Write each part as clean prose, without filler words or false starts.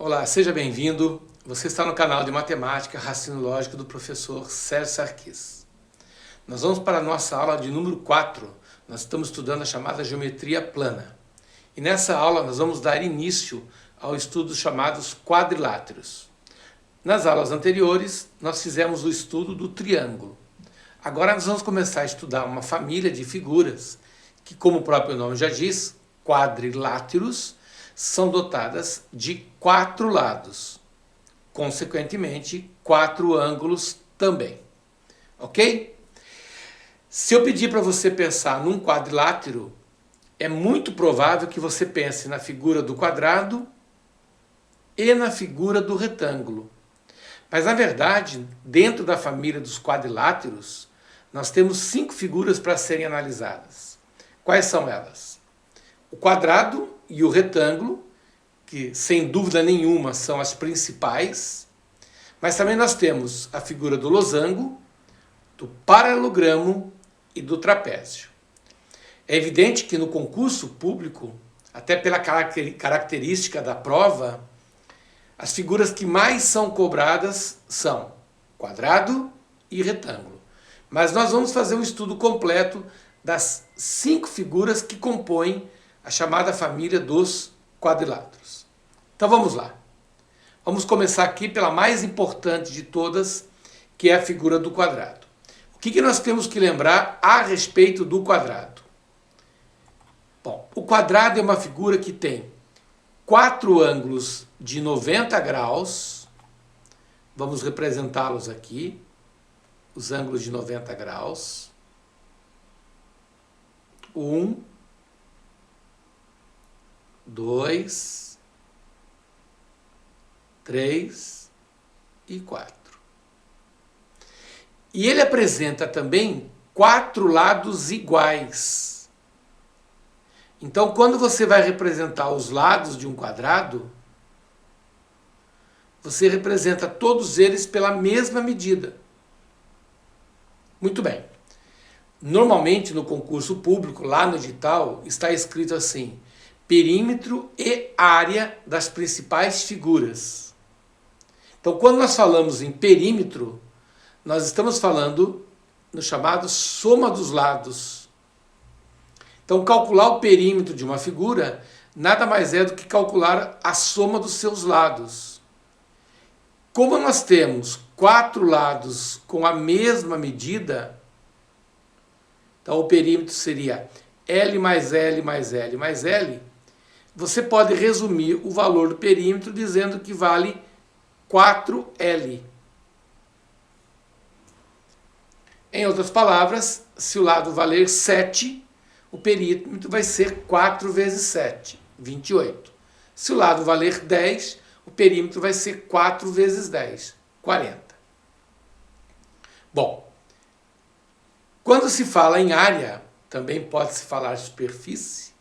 Olá, seja bem-vindo. Você está no canal de Matemática Raciocínio Lógico do professor Sérgio Sarquis. Nós vamos para a nossa aula de número 4. Nós estamos estudando a chamada geometria plana. E nessa aula nós vamos dar início ao estudo dos chamados quadriláteros. Nas aulas anteriores, nós fizemos o estudo do triângulo. Agora nós vamos começar a estudar uma família de figuras que, como o próprio nome já diz, quadriláteros, são dotadas de 4 lados. Consequentemente, 4 ângulos também. Ok? Se eu pedir para você pensar num quadrilátero, é muito provável que você pense na figura do quadrado e na figura do retângulo. Mas, na verdade, dentro da família dos quadriláteros, nós temos 5 figuras para serem analisadas. Quais são elas? O quadrado e o retângulo, que sem dúvida nenhuma são as principais, mas também nós temos a figura do losango, do paralelogramo e do trapézio. É evidente que no concurso público, até pela característica da prova, as figuras que mais são cobradas são quadrado e retângulo. Mas nós vamos fazer um estudo completo das 5 figuras que compõem a chamada família dos quadriláteros. Então vamos lá. Vamos começar aqui pela mais importante de todas, que é a figura do quadrado. O que nós temos que lembrar a respeito do quadrado? Bom, o quadrado é uma figura que tem 4 ângulos de 90 graus. Vamos representá-los aqui, os ângulos de 90 graus. 1, 2, 3 e 4. E ele apresenta também 4 lados iguais. Então, quando você vai representar os lados de um quadrado, você representa todos eles pela mesma medida. Muito bem. Normalmente, no concurso público, lá no edital, está escrito assim: perímetro e área das principais figuras. Então, quando nós falamos em perímetro, nós estamos falando no chamado soma dos lados. Então, calcular o perímetro de uma figura nada mais é do que calcular a soma dos seus lados. Como nós temos 4 lados com a mesma medida, então o perímetro seria L mais L mais L mais L, você pode resumir o valor do perímetro dizendo que vale 4L. Em outras palavras, se o lado valer 7, o perímetro vai ser 4 vezes 7, 28. Se o lado valer 10, o perímetro vai ser 4 vezes 10, 40. Bom, quando se fala em área, também pode-se falar de superfície.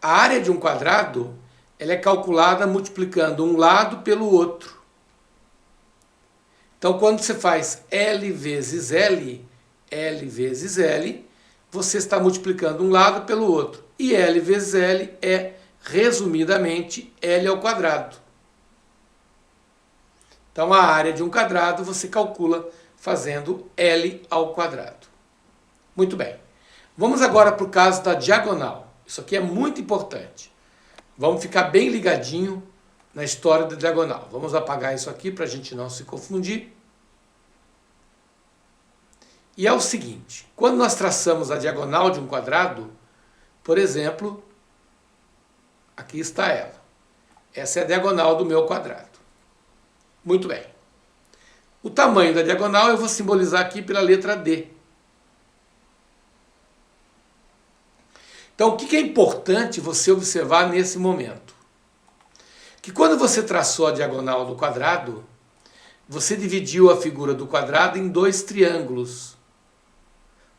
A área de um quadrado ela é calculada multiplicando um lado pelo outro. Então, quando você faz L vezes L, L vezes L, você está multiplicando um lado pelo outro. E L vezes L é, resumidamente, L ao quadrado. Então, a área de um quadrado você calcula fazendo L ao quadrado. Muito bem. Vamos agora para o caso da diagonal. Isso aqui é muito importante. Vamos ficar bem ligadinho na história da diagonal. Vamos apagar isso aqui para a gente não se confundir. E é o seguinte, quando nós traçamos a diagonal de um quadrado, por exemplo, aqui está ela. Essa é a diagonal do meu quadrado. Muito bem. O tamanho da diagonal eu vou simbolizar aqui pela letra D. Então, o que é importante você observar nesse momento? Que quando você traçou a diagonal do quadrado, você dividiu a figura do quadrado em 2 triângulos.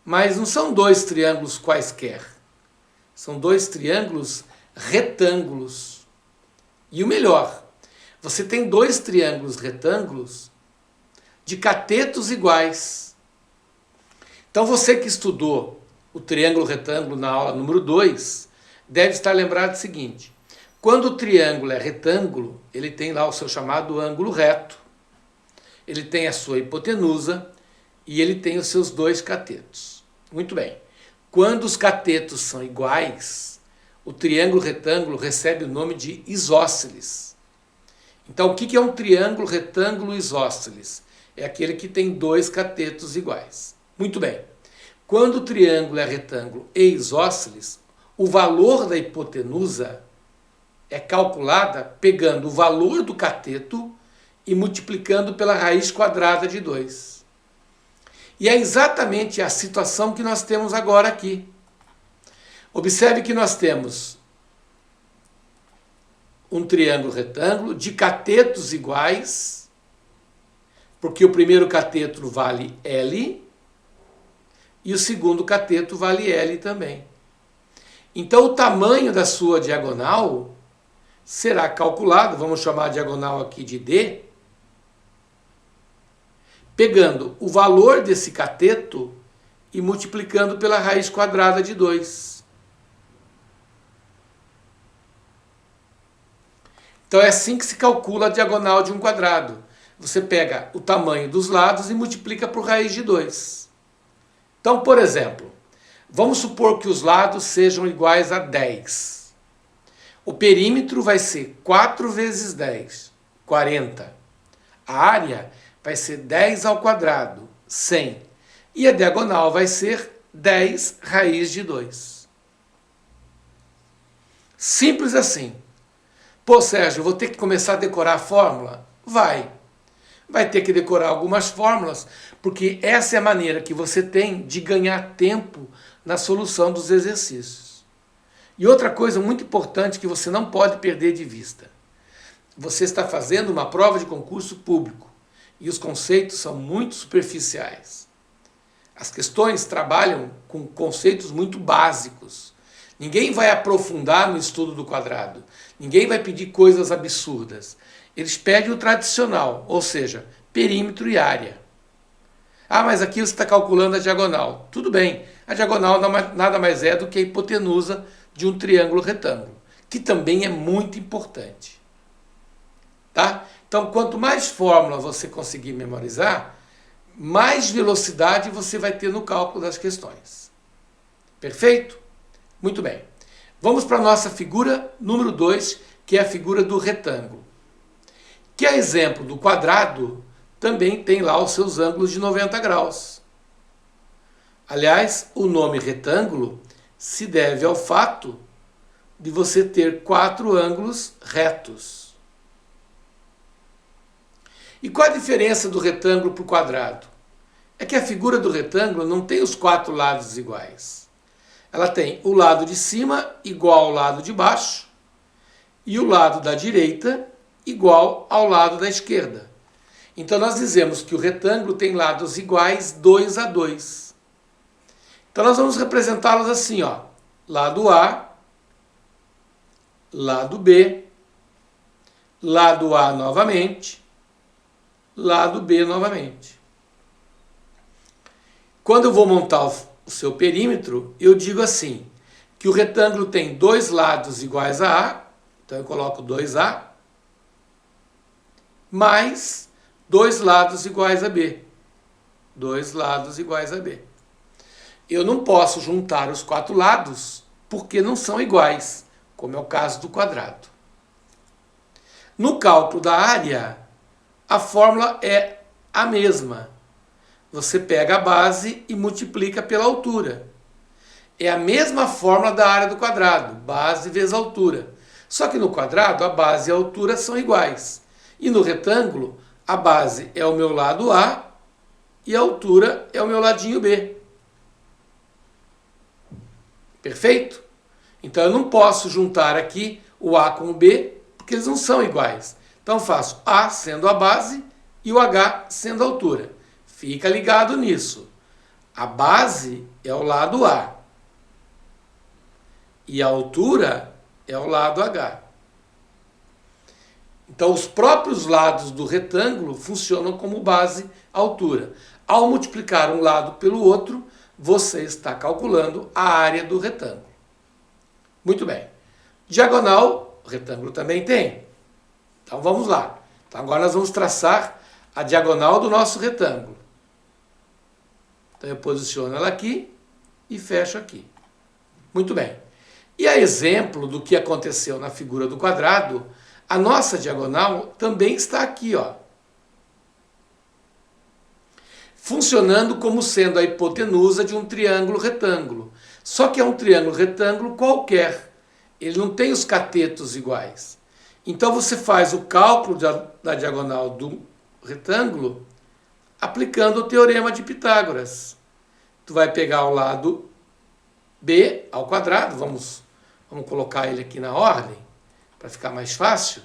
Mas não são 2 triângulos quaisquer. São 2 triângulos retângulos. E o melhor, você tem 2 triângulos retângulos de catetos iguais. Então, você que estudou o triângulo retângulo na aula número 2, deve estar lembrado do seguinte: Quando o triângulo é retângulo, ele tem lá o seu chamado ângulo reto, ele tem a sua hipotenusa e ele tem os seus dois catetos. Muito bem. Quando os catetos são iguais, o triângulo retângulo recebe o nome de isósceles. Então, o que é um triângulo retângulo isósceles? É aquele que tem dois catetos iguais. Muito bem. Quando o triângulo é retângulo e isósceles, o valor da hipotenusa é calculada pegando o valor do cateto e multiplicando pela raiz quadrada de 2. E é exatamente a situação que nós temos agora aqui. Observe que nós temos um triângulo retângulo de catetos iguais, porque o primeiro cateto vale L e o segundo cateto vale L também. Então o tamanho da sua diagonal será calculado, vamos chamar a diagonal aqui de D, pegando o valor desse cateto e multiplicando pela raiz quadrada de 2. Então é assim que se calcula a diagonal de um quadrado. Você pega o tamanho dos lados e multiplica por raiz de 2. Então, por exemplo, vamos supor que os lados sejam iguais a 10. O perímetro vai ser 4 vezes 10, 40. A área vai ser 10 ao quadrado, 100. E a diagonal vai ser 10 raiz de 2. Simples assim. Pô, Sérgio, eu vou ter que começar a decorar a fórmula? Vai ter que decorar algumas fórmulas, porque essa é a maneira que você tem de ganhar tempo na solução dos exercícios. E outra coisa muito importante que você não pode perder de vista. Você está fazendo uma prova de concurso público e os conceitos são muito superficiais. As questões trabalham com conceitos muito básicos. Ninguém vai aprofundar no estudo do quadrado. Ninguém vai pedir coisas absurdas. Eles pedem o tradicional, ou seja, perímetro e área. Ah, mas aqui você está calculando a diagonal. Tudo bem, a diagonal nada mais é do que a hipotenusa de um triângulo retângulo, que também é muito importante. Tá? Então, quanto mais fórmula você conseguir memorizar, mais velocidade você vai ter no cálculo das questões. Perfeito? Muito bem. Vamos para a nossa figura número 2, que é a figura do retângulo. Que é exemplo do quadrado, também tem lá os seus ângulos de 90 graus. Aliás, o nome retângulo se deve ao fato de você ter 4 ângulos retos. E qual a diferença do retângulo para o quadrado? É que a figura do retângulo não tem os 4 lados iguais. Ela tem o lado de cima igual ao lado de baixo e o lado da direita igual ao lado da esquerda. Então nós dizemos que o retângulo tem lados iguais 2 a 2. Então nós vamos representá-los assim, ó. Lado A, lado B, lado A novamente, lado B novamente. Quando eu vou montar o seu perímetro, eu digo assim, que o retângulo tem 2 lados iguais a A, então eu coloco 2A, mais 2 lados iguais a B. 2 lados iguais a B. Eu não posso juntar os 4 lados porque não são iguais, como é o caso do quadrado. No cálculo da área, a fórmula é a mesma. Você pega a base e multiplica pela altura. É a mesma fórmula da área do quadrado, base vezes altura. Só que no quadrado, a base e a altura são iguais. E no retângulo, a base é o meu lado A e a altura é o meu ladinho B. Perfeito? Então eu não posso juntar aqui o A com o B, porque eles não são iguais. Então eu faço A sendo a base e o H sendo a altura. Fica ligado nisso. A base é o lado A e a altura é o lado H. Então, os próprios lados do retângulo funcionam como base altura. Ao multiplicar um lado pelo outro, você está calculando a área do retângulo. Muito bem. Diagonal O retângulo também tem. Então vamos lá. Então agora nós vamos traçar a diagonal do nosso retângulo. Então eu posiciono ela aqui e fecho aqui. Muito bem. E a exemplo do que aconteceu na figura do quadrado, a nossa diagonal também está aqui, ó. Funcionando como sendo a hipotenusa de um triângulo retângulo. Só que é um triângulo retângulo qualquer. Ele não tem os catetos iguais. Então você faz o cálculo da diagonal do retângulo aplicando o teorema de Pitágoras. Tu vai pegar o lado b ao quadrado, vamos colocar ele aqui na ordem, para ficar mais fácil.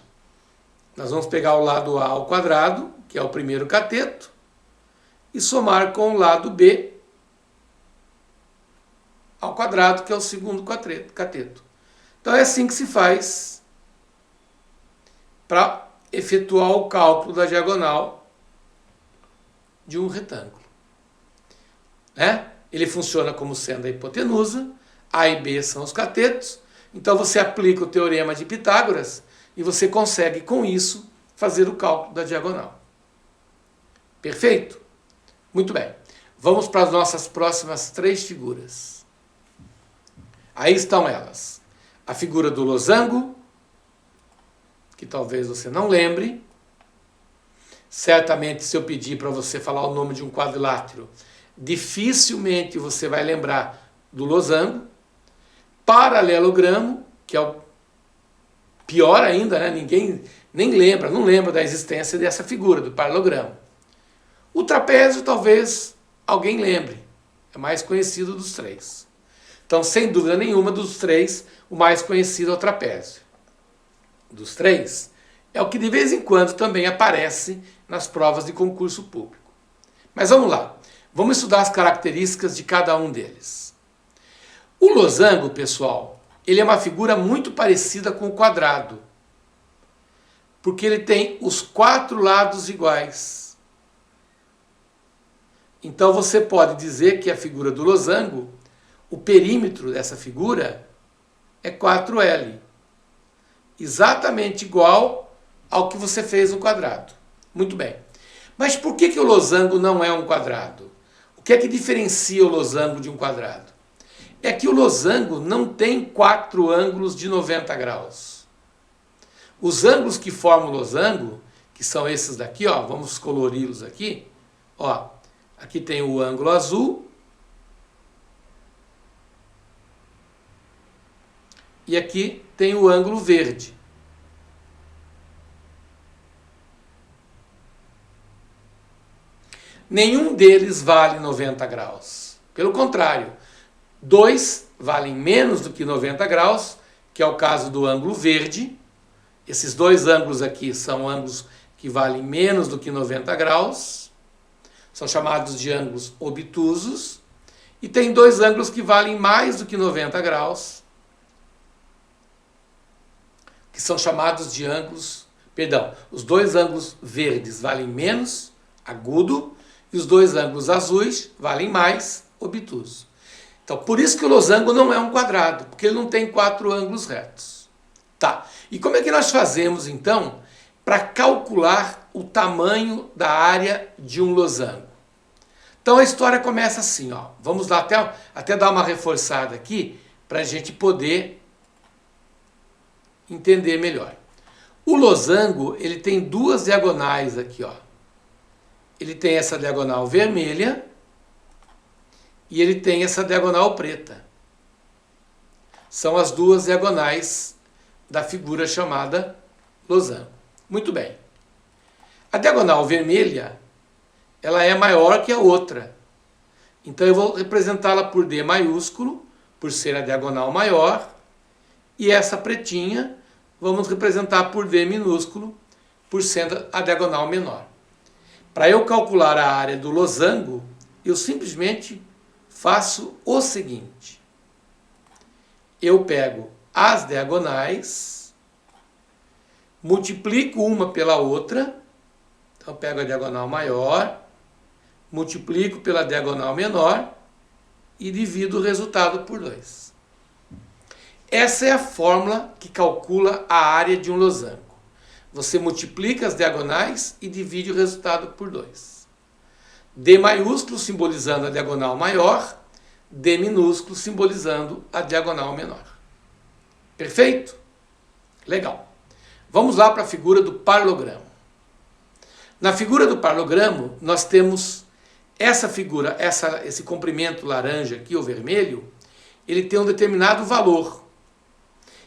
Nós vamos pegar o lado a ao quadrado, que é o primeiro cateto, e somar com o lado b ao quadrado, que é o segundo cateto. Então é assim que se faz para efetuar o cálculo da diagonal de um retângulo. Ele funciona como sendo a hipotenusa, A e B são os catetos, então você aplica o teorema de Pitágoras e você consegue, com isso, fazer o cálculo da diagonal. Perfeito? Muito bem. Vamos para as nossas próximas 3 figuras. Aí estão elas. A figura do losango, que talvez você não lembre. Certamente, se eu pedir para você falar o nome de um quadrilátero, dificilmente você vai lembrar do losango. Paralelogramo, que é o pior ainda, né? Ninguém nem lembra, não lembra da existência dessa figura, do paralelogramo. O trapézio, talvez alguém lembre, é mais conhecido dos 3. Então, sem dúvida nenhuma, dos 3, o mais conhecido é o trapézio. Dos 3, é o que de vez em quando também aparece nas provas de concurso público. Mas vamos lá, vamos estudar as características de cada um deles. O losango, pessoal, ele é uma figura muito parecida com o quadrado, porque ele tem os 4 lados iguais. Então você pode dizer que a figura do losango, o perímetro dessa figura é 4L, exatamente igual ao que você fez no quadrado. Muito bem. Mas por que o losango não é um quadrado? O que é que diferencia o losango de um quadrado? É que o losango não tem 4 ângulos de 90 graus. Os ângulos que formam o losango, que são esses daqui, ó, vamos colori-los aqui. Ó, aqui tem o ângulo azul. E aqui tem o ângulo verde. Nenhum deles vale 90 graus. Pelo contrário, 2 valem menos do que 90 graus, que é o caso do ângulo verde. Esses 2 ângulos aqui são ângulos que valem menos do que 90 graus. São chamados de ângulos obtusos. E tem 2 ângulos que valem mais do que 90 graus, que são chamados de ângulos... Perdão, os 2 ângulos verdes valem menos, agudo, e os 2 ângulos azuis valem mais, obtuso. Então, por isso que o losango não é um quadrado, porque ele não tem 4 ângulos retos. Tá, e como é que nós fazemos, então, para calcular o tamanho da área de um losango? Então, a história começa assim, ó. Vamos lá até dar uma reforçada aqui, para a gente poder entender melhor. O losango, ele tem 2 diagonais aqui, ó. Ele tem essa diagonal vermelha e ele tem essa diagonal preta. São as 2 diagonais da figura chamada losango. Muito bem. A diagonal vermelha, ela é maior que a outra. Então eu vou representá-la por D maiúsculo, por ser a diagonal maior, e essa pretinha vamos representar por D minúsculo, por sendo a diagonal menor. Para eu calcular a área do losango, eu simplesmente faço o seguinte. Eu pego as diagonais, multiplico uma pela outra, então eu pego a diagonal maior, multiplico pela diagonal menor e divido o resultado por 2. Essa é a fórmula que calcula a área de um losango. Você multiplica as diagonais e divide o resultado por 2. D maiúsculo simbolizando a diagonal maior, D minúsculo simbolizando a diagonal menor. Perfeito? Legal. Vamos lá para a figura do paralelogramo. Na figura do paralelogramo, nós temos essa figura, esse comprimento laranja aqui, ou vermelho, ele tem um determinado valor.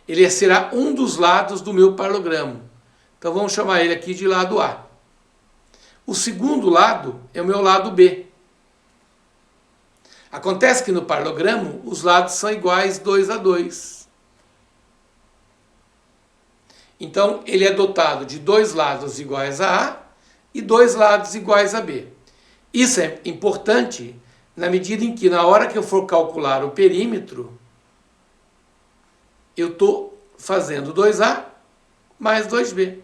Ele será um dos lados do meu paralelogramo. Então vamos chamar ele aqui de lado A. O segundo lado é o meu lado B. Acontece que no paralelogramo os lados são iguais 2 a 2. Então ele é dotado de 2 lados iguais a A e 2 lados iguais a B. Isso é importante na medida em que, na hora que eu for calcular o perímetro, eu estou fazendo 2A mais 2B.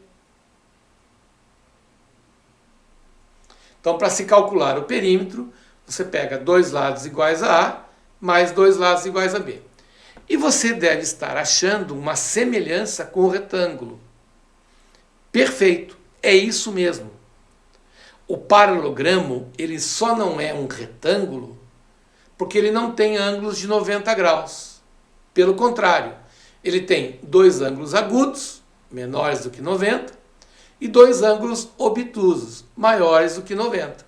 Então, para se calcular o perímetro, você pega 2 lados iguais a A mais 2 lados iguais a B. E você deve estar achando uma semelhança com o retângulo. Perfeito, é isso mesmo. O paralelogramo, ele só não é um retângulo porque ele não tem ângulos de 90 graus. Pelo contrário, ele tem 2 ângulos agudos, menores do que 90, e 2 ângulos obtusos, maiores do que 90.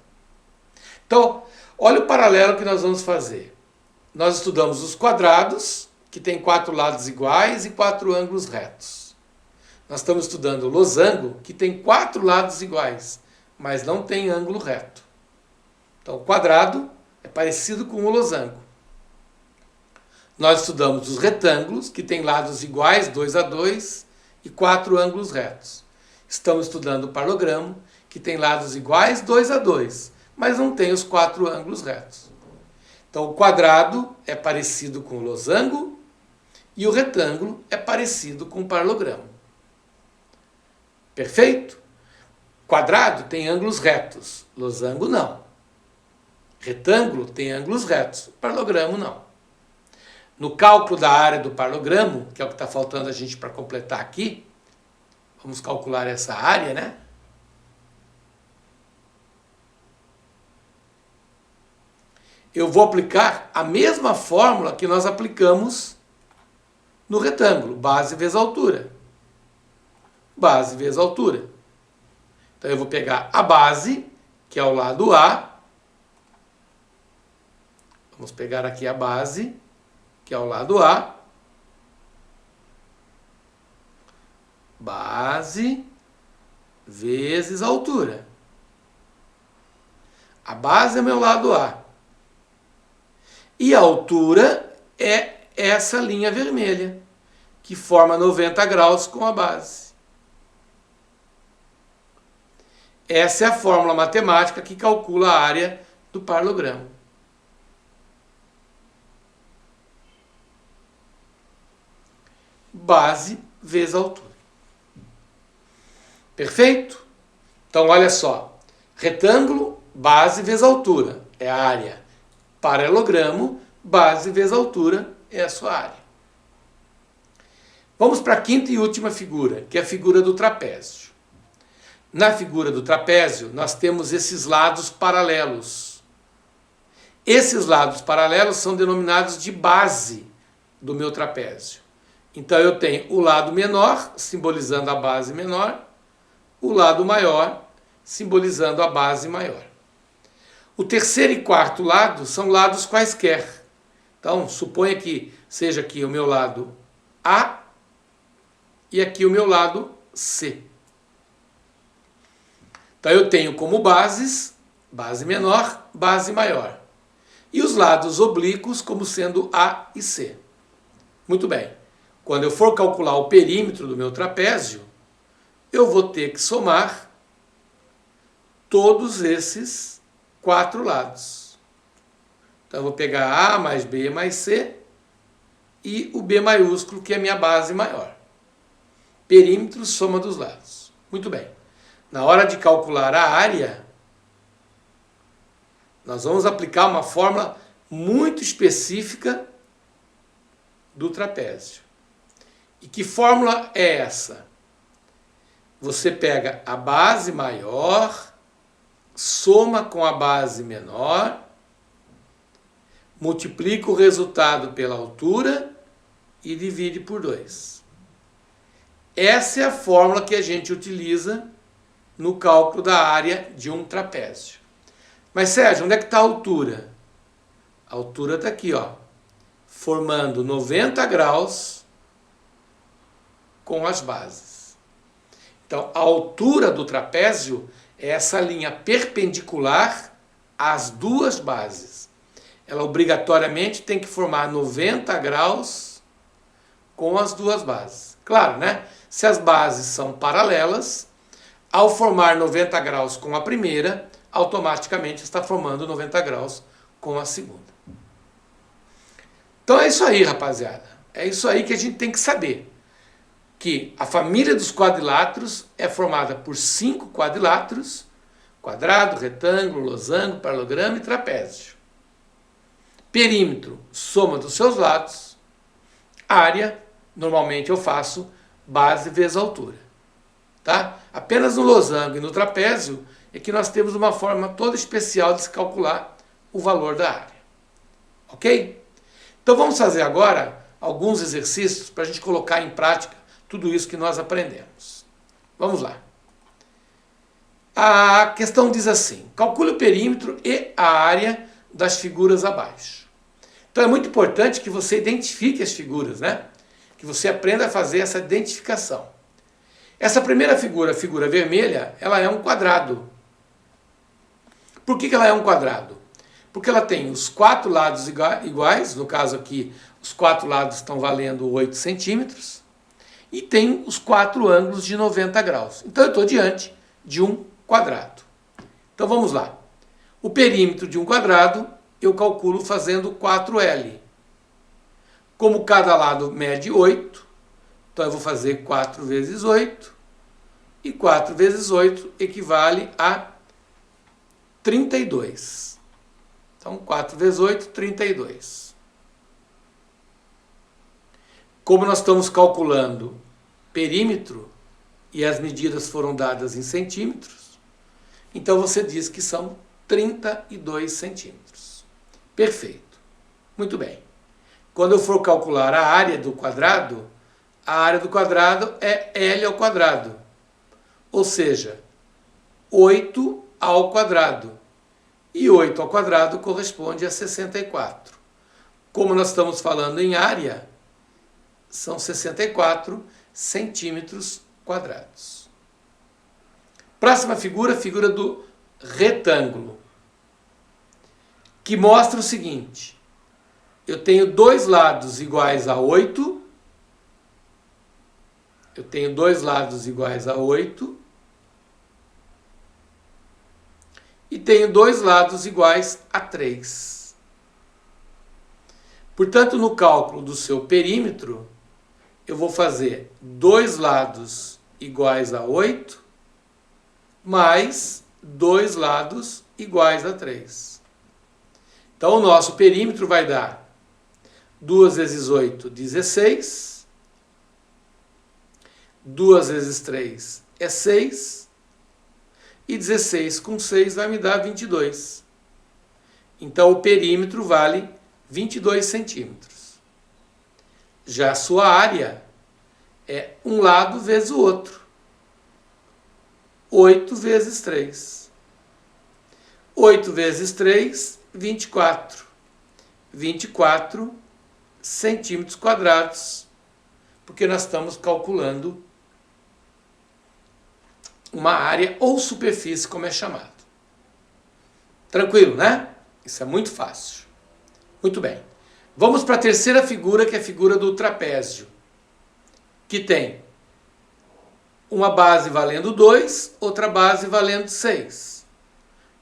Então, olha o paralelo que nós vamos fazer. Nós estudamos os quadrados, que tem 4 lados iguais e 4 ângulos retos. Nós estamos estudando o losango, que tem 4 lados iguais, mas não tem ângulo reto. Então, o quadrado é parecido com o losango. Nós estudamos os retângulos, que tem lados iguais, 2 a 2, e 4 ângulos retos. Estamos estudando o paralelogramo, que tem lados iguais, 2 a 2, mas não tem os 4 ângulos retos. Então, o quadrado é parecido com o losango e o retângulo é parecido com o paralelogramo. Perfeito? Quadrado tem ângulos retos, losango não. Retângulo tem ângulos retos, paralelogramo não. No cálculo da área do paralelogramo, que é o que está faltando a gente para completar aqui, vamos calcular essa área, né? Eu vou aplicar a mesma fórmula que nós aplicamos no retângulo, base vezes altura. Base vezes altura. Então eu vou pegar a base, que é o lado A. Vamos pegar aqui a base, que é o lado A. Base vezes altura. A base é meu lado A. E a altura é essa linha vermelha, que forma 90 graus com a base. Essa é a fórmula matemática que calcula a área do paralelogramo. Base vezes altura. Perfeito? Então, olha só. Retângulo, base vezes altura, é a área. Paralelogramo, base vezes altura, é a sua área. Vamos para a quinta e última figura, que é a figura do trapézio. Na figura do trapézio, nós temos esses lados paralelos. Esses lados paralelos são denominados de base do meu trapézio. Então, eu tenho o lado menor, simbolizando a base menor, o lado maior, simbolizando a base maior. O terceiro e quarto lado são lados quaisquer. Então, suponha que seja aqui o meu lado A e aqui o meu lado C. Então, eu tenho como bases, base menor, base maior. E os lados oblíquos como sendo A e C. Muito bem. Quando eu for calcular o perímetro do meu trapézio, eu vou ter que somar todos esses 4 lados. Então, eu vou pegar A mais B mais C e o B maiúsculo, que é a minha base maior. Perímetro, soma dos lados. Muito bem. Na hora de calcular a área, nós vamos aplicar uma fórmula muito específica do trapézio. E que fórmula é essa? Você pega a base maior, soma com a base menor, multiplica o resultado pela altura e divide por 2. Essa é a fórmula que a gente utiliza no cálculo da área de um trapézio. Mas, Sérgio, onde é que está a altura? A altura está aqui, ó, formando 90 graus com as bases. Então, a altura do trapézio é essa linha perpendicular às duas bases. Ela obrigatoriamente tem que formar 90 graus com as duas bases. Claro, né? Se as bases são paralelas, ao formar 90 graus com a primeira, automaticamente está formando 90 graus com a segunda. Então é isso aí, rapaziada. É isso aí que a gente tem que saber. Que a família dos quadriláteros é formada por 5 quadriláteros: quadrado, retângulo, losango, paralelogramo e trapézio. Perímetro, soma dos seus lados. Área, normalmente eu faço base vezes altura. Tá? Apenas no losango e no trapézio é que nós temos uma forma toda especial de se calcular o valor da área. Ok? Então vamos fazer agora alguns exercícios para a gente colocar em prática tudo isso que nós aprendemos. Vamos lá. A questão diz assim: calcule o perímetro e a área das figuras abaixo. Então é muito importante que você identifique as figuras, né? Que você aprenda a fazer essa identificação. Essa primeira figura, a figura vermelha, ela é um quadrado. Por que ela é um quadrado? Porque ela tem os 4 lados iguais, no caso aqui, os 4 lados estão valendo 8 centímetros, e tem os 4 ângulos de 90 graus. Então eu estou diante de um quadrado. Então vamos lá. O perímetro de um quadrado eu calculo fazendo 4L. Como cada lado mede 8, então eu vou fazer 4 vezes 8, e 4 vezes 8 equivale a 32. Então 4 vezes 8, 32. Como nós estamos calculando perímetro e as medidas foram dadas em centímetros, então você diz que são 32 centímetros. Perfeito. Muito bem. Quando eu for calcular a área do quadrado é L ao quadrado. Ou seja, 8 ao quadrado. E 8 ao quadrado corresponde a 64. Como nós estamos falando em área, são 64 centímetros quadrados. Próxima figura, figura do retângulo, que mostra o seguinte: eu tenho 2 lados iguais a 8, e tenho 2 lados iguais a 3. Portanto, no cálculo do seu perímetro, eu vou fazer 2 lados iguais a 8, mais 2 lados iguais a 3. Então, o nosso perímetro vai dar 2 vezes 8, 16. 2 vezes 3 é 6. E 16 com 6 vai me dar 22. Então, o perímetro vale 22 centímetros. Já a sua área é um lado vezes o outro. 8 vezes 3. 8 vezes 3, 24. 24 centímetros quadrados, porque nós estamos calculando uma área ou superfície, como é chamado. Tranquilo, né? Isso é muito fácil. Muito bem. Vamos para a terceira figura, que é a figura do trapézio, que tem uma base valendo 2, outra base valendo 6.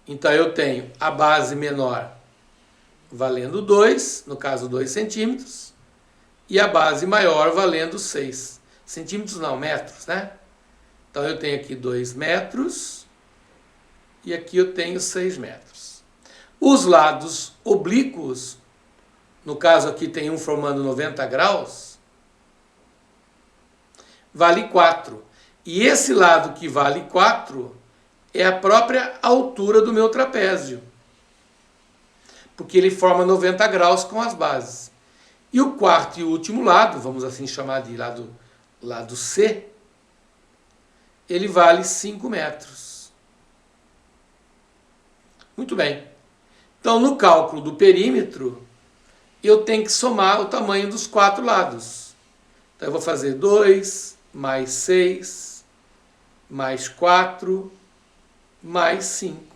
Então eu tenho a base menor valendo 2, no caso 2 centímetros, e a base maior valendo 6 centímetros, não, metros, né? Então eu tenho aqui 2 metros e aqui eu tenho 6 metros. Os lados oblíquos, no caso aqui tem um formando 90 graus, vale 4. E esse lado que vale 4 é a própria altura do meu trapézio, porque ele forma 90 graus com as bases. E o quarto e último lado, vamos assim chamar de lado C, ele vale 5 metros. Muito bem. Então, no cálculo do perímetro, eu tenho que somar o tamanho dos 4 lados. Então, eu vou fazer 2 mais 6 mais 4 mais 5.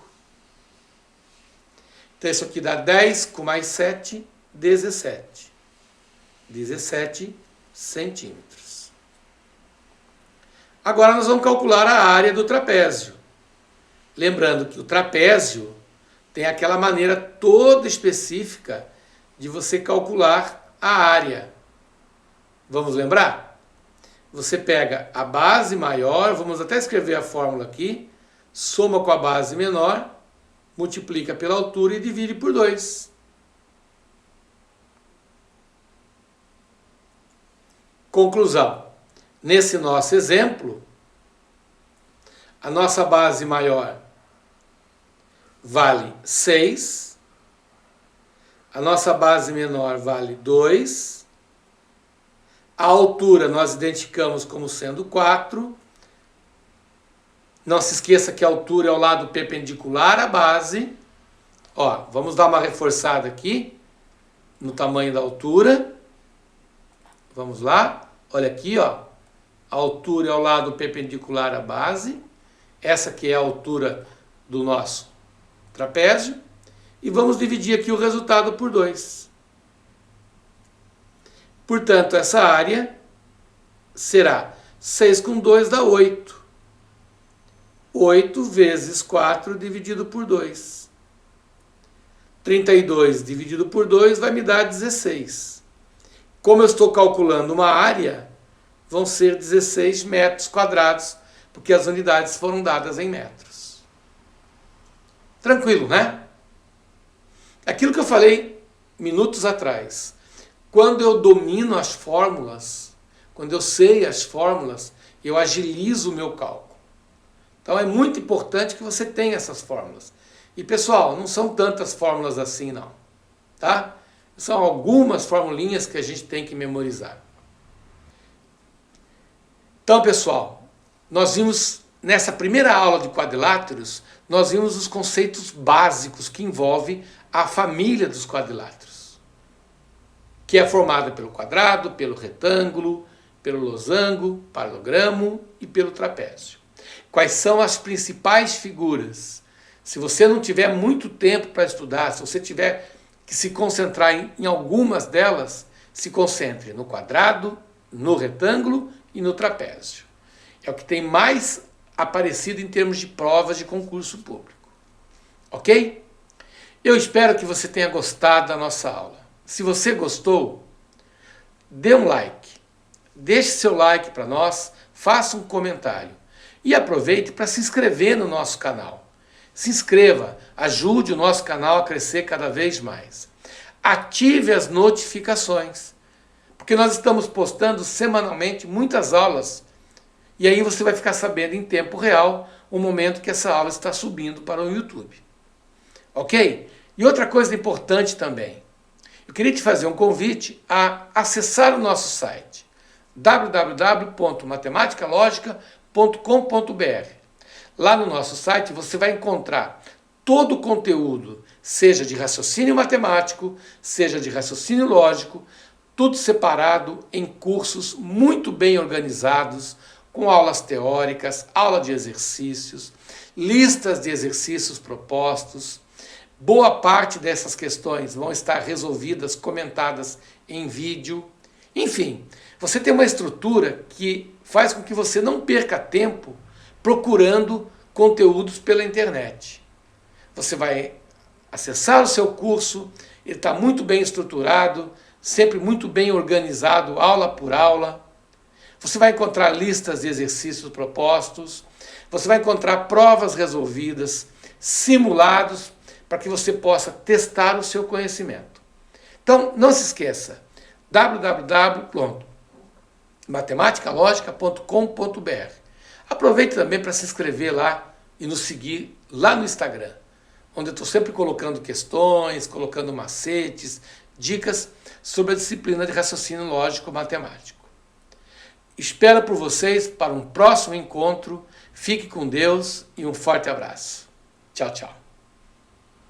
Então, isso aqui dá 10 com mais 7, 17. 17 centímetros. Agora nós vamos calcular a área do trapézio. Lembrando que o trapézio tem aquela maneira toda específica de você calcular a área. Vamos lembrar? Você pega a base maior, vamos até escrever a fórmula aqui, soma com a base menor, multiplica pela altura e divide por 2. Conclusão. Nesse nosso exemplo, a nossa base maior vale 6, a nossa base menor vale 2, a altura nós identificamos como sendo 4, não se esqueça que a altura é o lado perpendicular à base. Ó, vamos dar uma reforçada aqui no tamanho da altura. Vamos lá, olha aqui, ó. A altura é o lado perpendicular à base. Essa aqui é a altura do nosso trapézio. E vamos dividir aqui o resultado por 2. Portanto, essa área será 6 com 2 dá 8. 8 vezes 4 dividido por 2. 32 dividido por 2 vai me dar 16. Como eu estou calculando uma área, vão ser 16 metros quadrados, porque as unidades foram dadas em metros. Tranquilo, né? Aquilo que eu falei minutos atrás. Quando eu domino as fórmulas, quando eu sei as fórmulas, eu agilizo o meu cálculo. Então é muito importante que você tenha essas fórmulas. E pessoal, não são tantas fórmulas assim não, tá? São algumas formulinhas que a gente tem que memorizar. Então, pessoal, nós vimos nessa primeira aula de quadriláteros, nós vimos os conceitos básicos que envolvem a família dos quadriláteros, que é formada pelo quadrado, pelo retângulo, pelo losango, paralelogramo e pelo trapézio. Quais são as principais figuras? Se você não tiver muito tempo para estudar, se você tiver que se concentrar em algumas delas, se concentre no quadrado, no retângulo e no trapézio. É o que tem mais aparecido em termos de provas de concurso público. Ok? Eu espero que você tenha gostado da nossa aula. Se você gostou, dê um like. Deixe seu like para nós, faça um comentário. E aproveite para se inscrever no nosso canal. Se inscreva, ajude o nosso canal a crescer cada vez mais. Ative as notificações, porque nós estamos postando semanalmente muitas aulas, e aí você vai ficar sabendo em tempo real o momento que essa aula está subindo para o YouTube. Ok? E outra coisa importante também, eu queria te fazer um convite a acessar o nosso site www.matematicalogica.com.br. Lá no nosso site você vai encontrar todo o conteúdo, seja de raciocínio matemático, seja de raciocínio lógico, tudo separado em cursos muito bem organizados, com aulas teóricas, aula de exercícios, listas de exercícios propostos. Boa parte dessas questões vão estar resolvidas, comentadas em vídeo. Enfim, você tem uma estrutura que faz com que você não perca tempo procurando conteúdos pela internet. Você vai acessar o seu curso, ele está muito bem estruturado, sempre muito bem organizado, aula por aula. Você vai encontrar listas de exercícios propostos, você vai encontrar provas resolvidas, simulados, para que você possa testar o seu conhecimento. Então, não se esqueça, matemáticalogica.com.br. Aproveite também para se inscrever lá e nos seguir lá no Instagram, onde eu estou sempre colocando questões, colocando macetes, dicas sobre a disciplina de raciocínio lógico matemático. Espero por vocês para um próximo encontro. Fique com Deus e um forte abraço. Tchau, tchau.